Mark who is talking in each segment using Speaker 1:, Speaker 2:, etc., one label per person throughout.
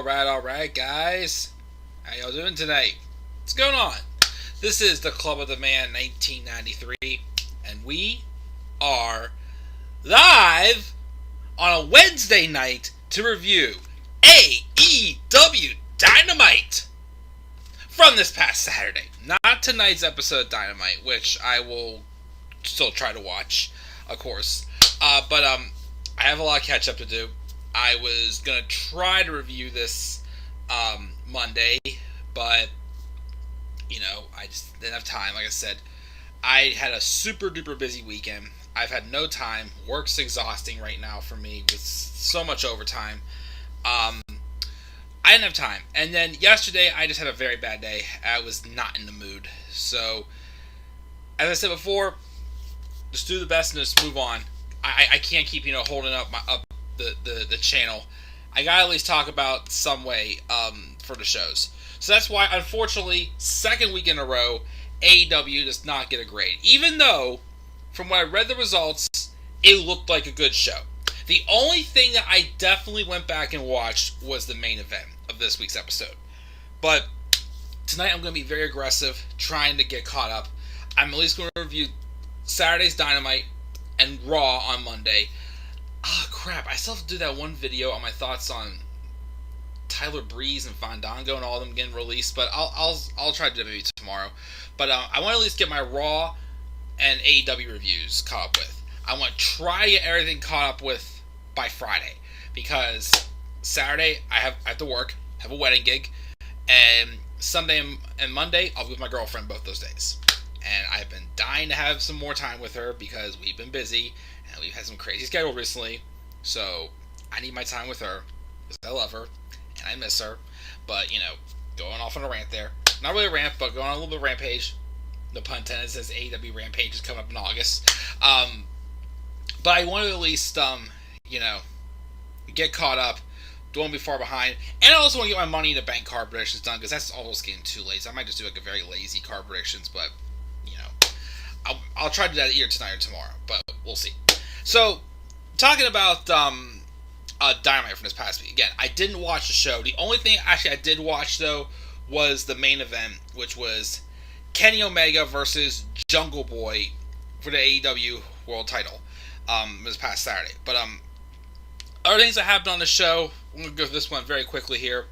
Speaker 1: Alright, guys. How y'all doing tonight? What's going on? This is the Club of the Man 1993, and we are live on a Wednesday night to review AEW Dynamite from this past Saturday. Not tonight's episode of Dynamite, which I will still try to watch, of course. But I have a lot of catch up to do. I was going to try to review this Monday, but, I just didn't have time. Like I said, I had a super duper busy weekend. I've had no time. Work's exhausting right now for me with so much overtime. I didn't have time. And then yesterday, I just had a very bad day. I was not in the mood. So, as I said before, just do the best and just move on. I can't keep, holding up the channel. I gotta at least talk about some way for the shows. So that's why, unfortunately, second week in a row, AEW does not get a grade. Even though, from what I read the results, it looked like a good show. The only thing that I definitely went back and watched was the main event of this week's episode. But tonight I'm going to be very aggressive, trying to get caught up. I'm at least going to review Saturday's Dynamite and Raw on Monday. Oh crap, I still have to do that one video on my thoughts on Tyler Breeze and Fandango and all of them getting released, but I'll try to do it maybe tomorrow. But I want to at least get my Raw and AEW reviews caught up with. I want to try to get everything caught up with by Friday, because Saturday I have to work, have a wedding gig, and Sunday and Monday I'll be with my girlfriend both those days. And I've been dying to have some more time with her because we've been busy and we've had some crazy schedule recently. So I need my time with her because I love her and I miss her. But, going off on a rant there. Not really a rant, but going on a little bit of rampage. No pun intended, says AEW Rampage is coming up in August. But I want to at least, get caught up. Don't want to be far behind. And I also want to get my Money in the Bank card predictions done, because that's almost getting too late. So I might just do a very lazy card predictions, but, I'll try to do that either tonight or tomorrow, but we'll see. So, talking about Dynamite from this past week. Again, I didn't watch the show. The only thing actually I did watch, though, was the main event, which was Kenny Omega versus Jungle Boy for the AEW World Title this past Saturday. But other things that happened on the show, I'm going to go through this one very quickly here.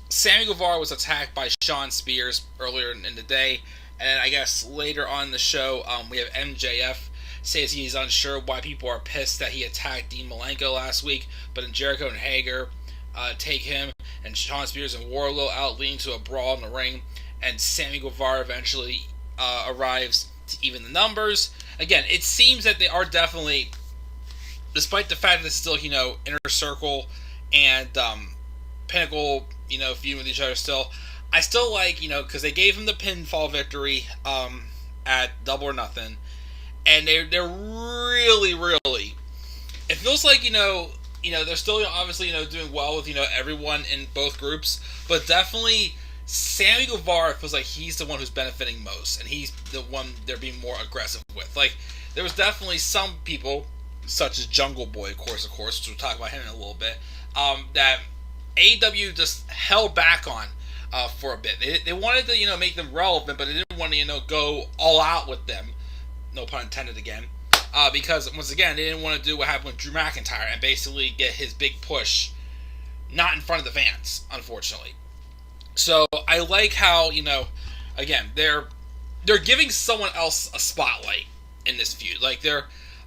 Speaker 1: Sammy Guevara was attacked by Shawn Spears earlier in the day, and I guess later on in the show, we have MJF says he's unsure why people are pissed that he attacked Dean Malenko last week, but then Jericho and Hager take him, and Shawn Spears and Wardlow out, leading to a brawl in the ring, and Sammy Guevara eventually arrives to even the numbers. Again, it seems that they are definitely, despite the fact that it's still, Inner Circle and Pinnacle, feuding with each other still, I still like, because they gave him the pinfall victory at Double or Nothing, and they're really, really, it feels like, they're still obviously, doing well with, everyone in both groups, but definitely Sammy Guevara feels like he's the one who's benefiting most, and he's the one they're being more aggressive with. Like, there was definitely some people, such as Jungle Boy, of course, which we'll talk about him in a little bit, that AEW just held back on for a bit. They wanted to, make them relevant, but they didn't want to, go all out with them. No pun intended again. Because, once again, they didn't want to do what happened with Drew McIntyre and basically get his big push not in front of the fans, unfortunately. So, I like how, again, they're giving someone else a spotlight in this feud. Like, they're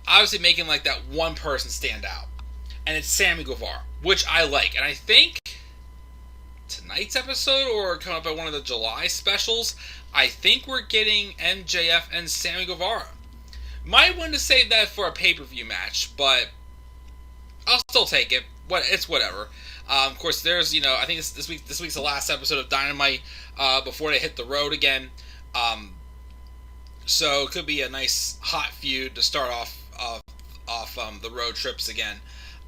Speaker 1: obviously making, like, that one person stand out. And it's Sammy Guevara, which I like. And I think tonight's episode, or coming up at one of the July specials, I think we're getting MJF and Sammy Guevara. Might want to save that for a pay-per-view match, but I'll still take it. It's whatever. Of course, there's, I think this week's the last episode of Dynamite before they hit the road again. So it could be a nice hot feud to start off the road trips again.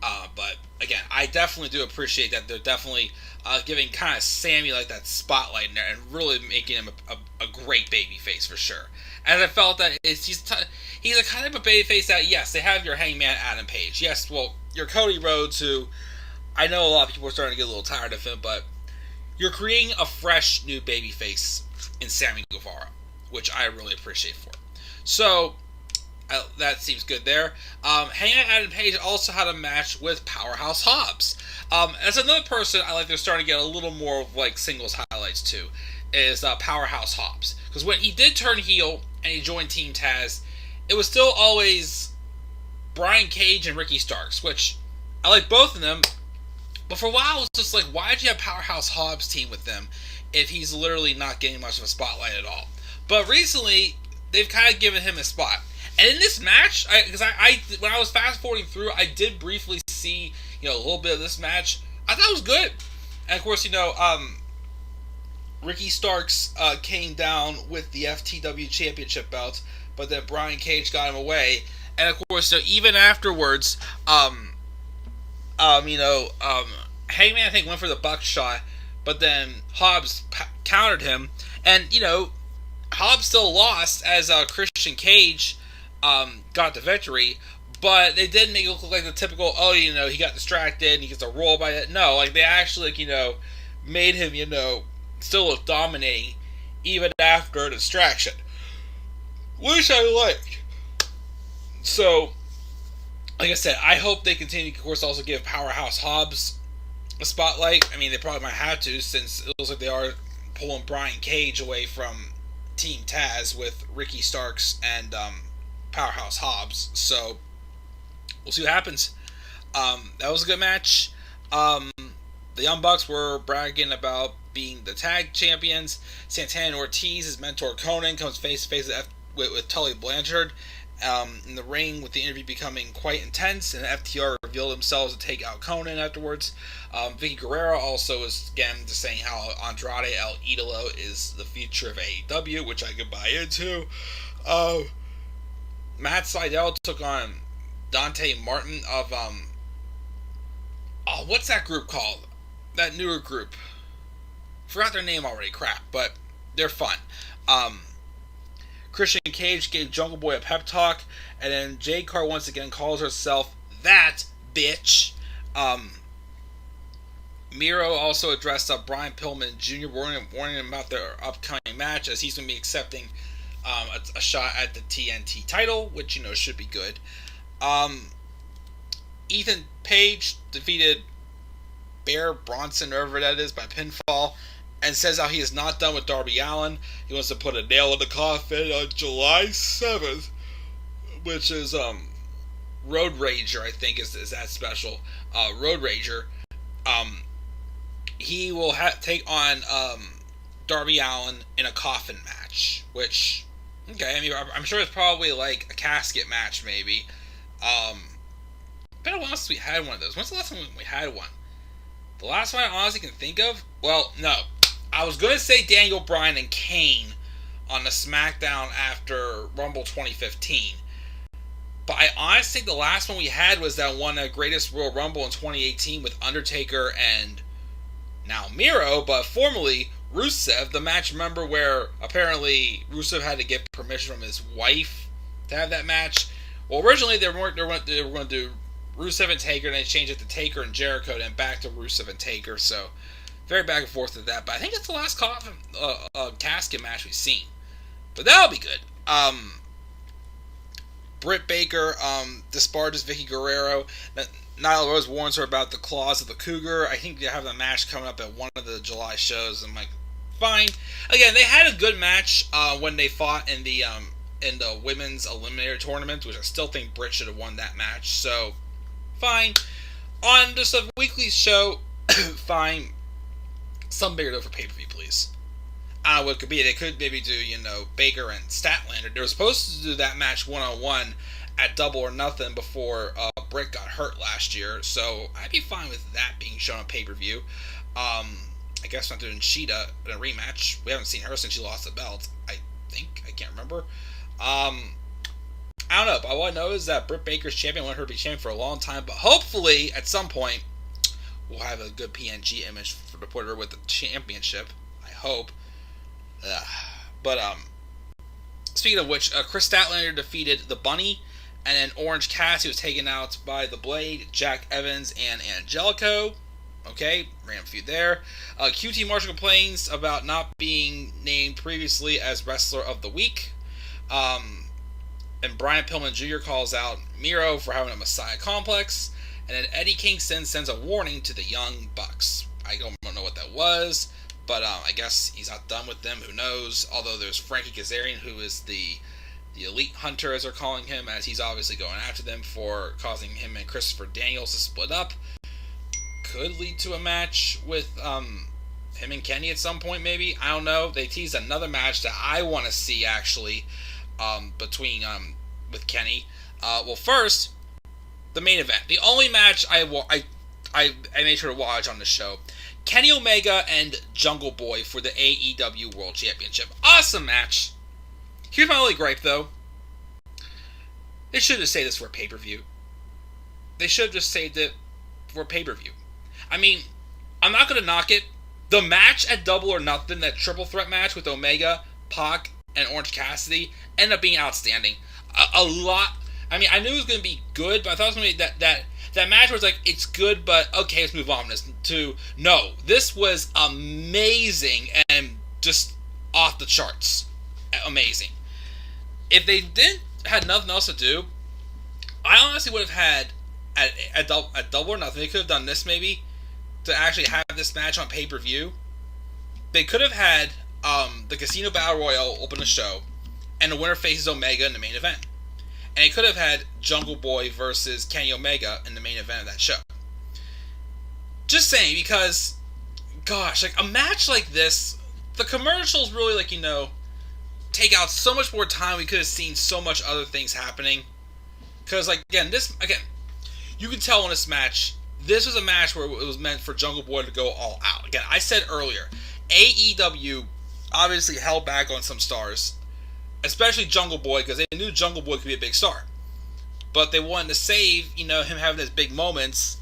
Speaker 1: But again, I definitely do appreciate that they're definitely giving kind of Sammy like that spotlight in there and really making him a great babyface for sure. And I felt that he's a kind of a babyface that, yes, they have your Hangman Adam Page. Yes, well, your Cody Rhodes, who I know a lot of people are starting to get a little tired of him, but you're creating a fresh new babyface in Sammy Guevara, which I really appreciate for. So, that seems good there. Hangman Adam Page also had a match with Powerhouse Hobbs. As another person I like they're starting to get a little more of like singles highlights too, is Powerhouse Hobbs. Because when he did turn heel and he joined Team Taz, it was still always Brian Cage and Ricky Starks, which I like both of them. But for a while, it was just like, why did you have Powerhouse Hobbs team with them if he's literally not getting much of a spotlight at all? But recently, they've kind of given him a spot. And in this match, because I when I was fast forwarding through, I did briefly see a little bit of this match. I thought it was good. And of course, Ricky Starks came down with the FTW Championship belt, but then Brian Cage got him away. And of course, even afterwards, Hangman I think went for the buckshot, but then Hobbs countered him, and Hobbs still lost as Christian Cage got the victory, but they didn't make it look like the typical he got distracted and he gets a roll by it. No, like they actually made him still look dominating even after a distraction, which I liked. So, like I said, I hope they continue to, of course, also give Powerhouse Hobbs a spotlight. I mean, they probably might have to, since it looks like they are pulling Brian Cage away from Team Taz with Ricky Starks and Powerhouse Hobbs. So, we'll see what happens. That was a good match. The Young Bucks were bragging about being the tag champions. Santana and Ortiz, his mentor Conan, comes face to face with Tully Blanchard. In the ring, with the interview becoming quite intense, and FTR revealed themselves to take out Conan afterwards. Vicky Guerrero also is again just saying how Andrade El Idolo is the future of AEW, which I could buy into. Matt Sydal took on Dante Martin of what's that group called? That newer group. Forgot their name already. Crap, but they're fun. Christian Cage gave Jungle Boy a pep talk, and then Jade Carr once again calls herself that bitch. Miro also addressed Brian Pillman Jr., warning him about their upcoming match, as he's going to be accepting a shot at the TNT title, which should be good. Ethan Page defeated Bear Bronson, wherever that is, by pinfall, and says how he is not done with Darby Allin. He wants to put a nail in the coffin on July 7th, which is Road Rager, I think is that special. Road Rager. He will take on Darby Allin in a coffin match, which, okay, I mean, I'm sure it's probably like a casket match, maybe. Been a while since we had one of those. When's the last time we had one? The last one I honestly can think of? Well, no. I was going to say Daniel Bryan and Kane on the SmackDown after Rumble 2015. But I honestly think the last one we had was that one at Greatest Royal Rumble in 2018 with Undertaker and now Miro, but formerly Rusev. The match, remember, where apparently Rusev had to get permission from his wife to have that match? Well, originally they were going to do Rusev and Taker, and they changed it to Taker and Jericho, then back to Rusev and Taker, so very back and forth with that, but I think it's the last coffin casket match we've seen. But that'll be good. Britt Baker disparages Vicky Guerrero. Nyla Rose warns her about the claws of the Cougar. I think they have the match coming up at one of the July shows. I'm like, fine. Again, they had a good match when they fought in the women's eliminator tournament, which I still think Britt should have won that match. So, fine. On just a weekly show, fine. Some bigger though for pay-per-view, please. I don't know what it could be. They could maybe do, Baker and Statlander. They were supposed to do that match one-on-one at Double or Nothing before Britt got hurt last year, so I'd be fine with that being shown on pay-per-view. I guess not doing Sheeta in a rematch. We haven't seen her since she lost the belt, I think. I can't remember. I don't know, but all I know is that Britt Baker's champion. I want her to be champion for a long time, but hopefully, at some point, we'll have a good PNG image to put her with the championship. I hope. But speaking of which, Chris Statlander defeated the Bunny, and then Orange Cassidy was taken out by the Blade, Jack Evans, and Angelico. Okay, random feud there. QT Marshall complains about not being named previously as Wrestler of the Week. And Brian Pillman Jr. calls out Miro for having a Messiah complex. And then Eddie Kingston sends a warning to the Young Bucks. I don't know what that was, but I guess he's not done with them. Who knows? Although there's Frankie Kazarian, who is the elite hunter, as they're calling him, as he's obviously going after them for causing him and Christopher Daniels to split up. Could lead to a match with him and Kenny at some point, maybe. I don't know. They teased another match that I want to see, actually, between with Kenny. Well, first, the main event. The only match I made sure to watch on the show. Kenny Omega and Jungle Boy for the AEW World Championship. Awesome match. Here's my only gripe, though. They should have saved this for a pay-per-view. They should have just saved it for a pay-per-view. I mean, I'm not going to knock it. The match at Double or Nothing, that triple threat match with Omega, Pac, and Orange Cassidy, ended up being outstanding. A lot. I mean, I knew it was going to be good, but I thought it was going to be that match was like, it's good, but okay, let's move on to no. This was amazing and just off the charts. Amazing. If they had nothing else to do, I honestly would have had at Double or Nothing. They could have done this maybe to actually have this match on pay-per-view. They could have had the Casino Battle Royale open the show, and the winner faces Omega in the main event. And they could have had Jungle Boy versus Kenny Omega in the main event of that show. Just saying, because, gosh, like a match like this, the commercials really, like, take out so much more time. We could have seen so much other things happening. Because, like, again, you can tell in this match, this was a match where it was meant for Jungle Boy to go all out. Again, I said earlier, AEW obviously held back on some stars, especially Jungle Boy, because they knew Jungle Boy could be a big star. But they wanted to save, him having his big moments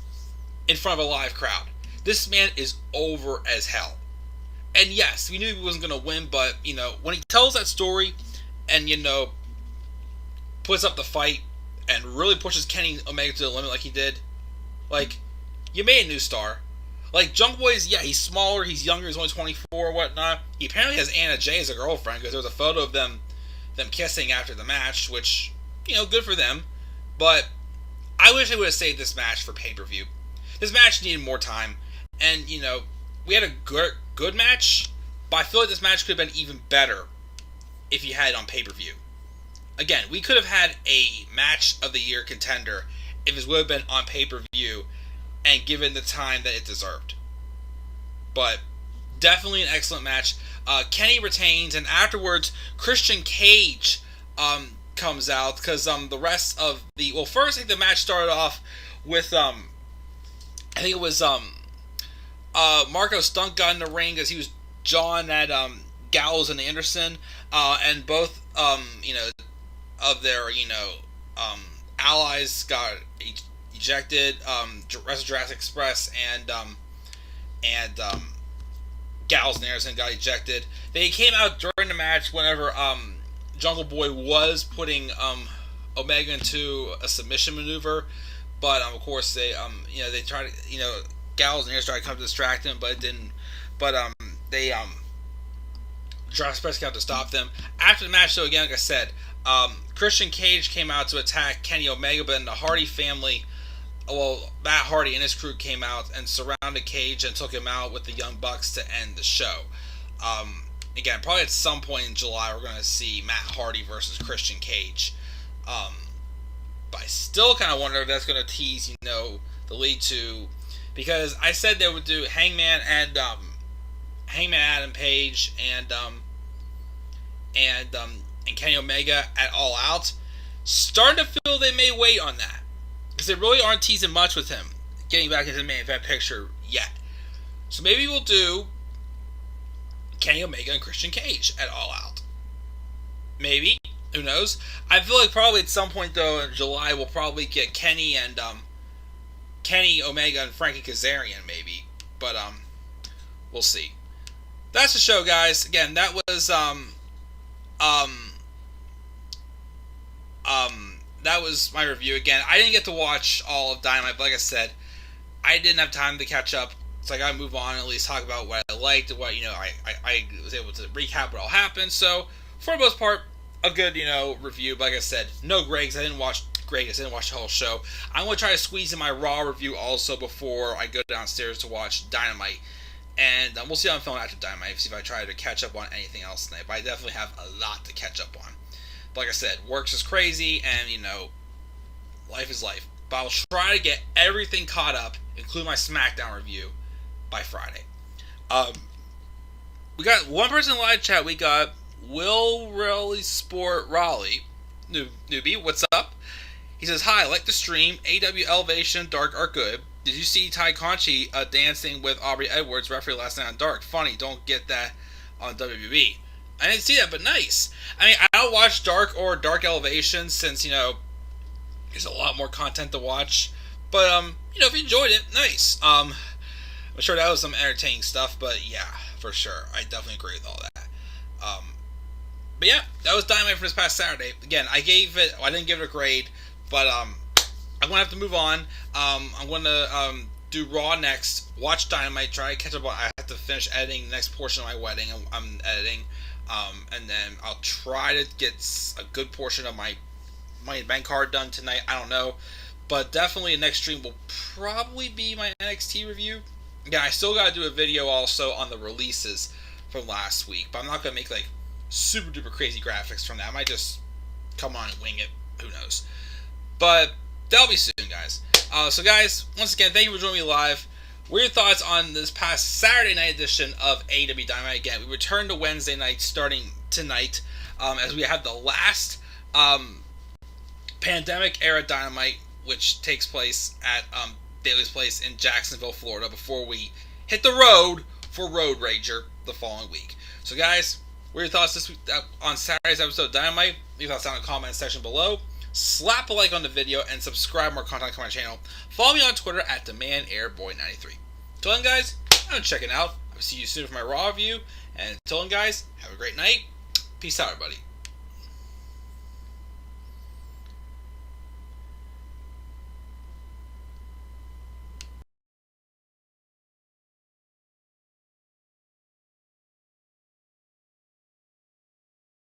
Speaker 1: in front of a live crowd. This man is over as hell. And yes, we knew he wasn't going to win, but, when he tells that story and, puts up the fight and really pushes Kenny Omega to the limit like he did, like, you made a new star. Like, Jungle Boy is, he's smaller, he's younger, he's only 24 or whatnot. He apparently has Anna Jay as a girlfriend, because there was a photo of them kissing after the match, which, good for them. But I wish they would have saved this match for pay-per-view. This match needed more time. And, we had a good match, but I feel like this match could have been even better if you had it on pay-per-view. Again, we could have had a match of the year contender if this would have been on pay-per-view and given the time that it deserved. But definitely an excellent match. Kenny retains, and afterwards, Christian Cage comes out, because the rest of the... Well, first, I think the match started off with, I think it was, Marco Stunt got in the ring as he was jawing at Gallows and Anderson, and both, of their, allies got ejected, Jurassic Express and Gallows and Anderson got ejected. They came out during the match whenever Jungle Boy was putting Omega into a submission maneuver, but of course they they tried to Gallows and Anderson tried to come to distract him, but it didn't. But they Jurassic Express came out to stop them. After the match, though, again, like I said, Christian Cage came out to attack Kenny Omega, but then the Hardy family, Matt Hardy and his crew came out and surrounded Cage and took him out with the Young Bucks to end the show. Again, probably at some point in July, we're going to see Matt Hardy versus Christian Cage. But I still kind of wonder if that's going to tease, the lead to... Because I said they would do Hangman and Adam Page and Kenny Omega at All Out. Starting to feel they may wait on that, because they really aren't teasing much with him getting back into the main event picture yet. So maybe we'll do Kenny Omega and Christian Cage at All Out. Maybe. Who knows? I feel like probably at some point, though, in July, we'll probably get Kenny Omega and Frankie Kazarian, maybe. But, we'll see. That's the show, guys. Again, that was, that was my review. Again, I didn't get to watch all of Dynamite, but like I said, I didn't have time to catch up So I gotta move on and at least talk about what I liked, what I was able to recap what all happened. So for the most part, a good review. But like I said, no Greg's. I didn't watch Greg's. I didn't watch the whole show. I'm gonna try to squeeze in my Raw review also before I go downstairs to watch Dynamite. And we'll see how I'm feeling after Dynamite. See if I try to catch up on anything else tonight. But I definitely have a lot to catch up on. But like I said, work's is crazy, and life is life. But I'll try to get everything caught up, including my SmackDown review, by Friday. We got one person in live chat. We got Will Raleigh Sport Raleigh, newbie. What's up? He says, "Hi, I like the stream. AEW Elevation and Dark are good. Did you see Ty Conchi dancing with Aubrey Edwards, referee last night on Dark? Funny, don't get that on WWE." I didn't see that, but nice. I mean, I don't watch Dark or Dark Elevation since there's a lot more content to watch. But if you enjoyed it, nice. I'm sure that was some entertaining stuff, but yeah, for sure, I definitely agree with all that. But yeah, that was Dynamite for this past Saturday. Again, I didn't give it a grade, but I'm gonna have to move on. I'm gonna do Raw next, watch Dynamite, try to catch up on. I have to finish editing the next portion of my wedding. I'm editing, and then I'll try to get a good portion of my Money in the Bank card done tonight. I don't know, but definitely the next stream will probably be my NXT review. Again, I still gotta do a video also on the releases from last week, but I'm not gonna make like super duper crazy graphics from that. I might just come on and wing it. Who knows? But that'll be soon, guys. So guys, once again, thank you for joining me live. What are your thoughts on this past Saturday night edition of AEW Dynamite? Again, we return to Wednesday night starting tonight, as we have the last pandemic era Dynamite, which takes place at Bailey's Place in Jacksonville, Florida, before we hit the road for Road Rager the following week. So guys, what are your thoughts this week on Saturday's episode of Dynamite? Leave us down in the comment section below. Slap a like on the video and subscribe for more content on my channel. Follow me on Twitter at DemandAirBoy93. Until then, guys, I'm checking out. I'll see you soon for my Raw review. And until then, guys, have a great night. Peace out, everybody.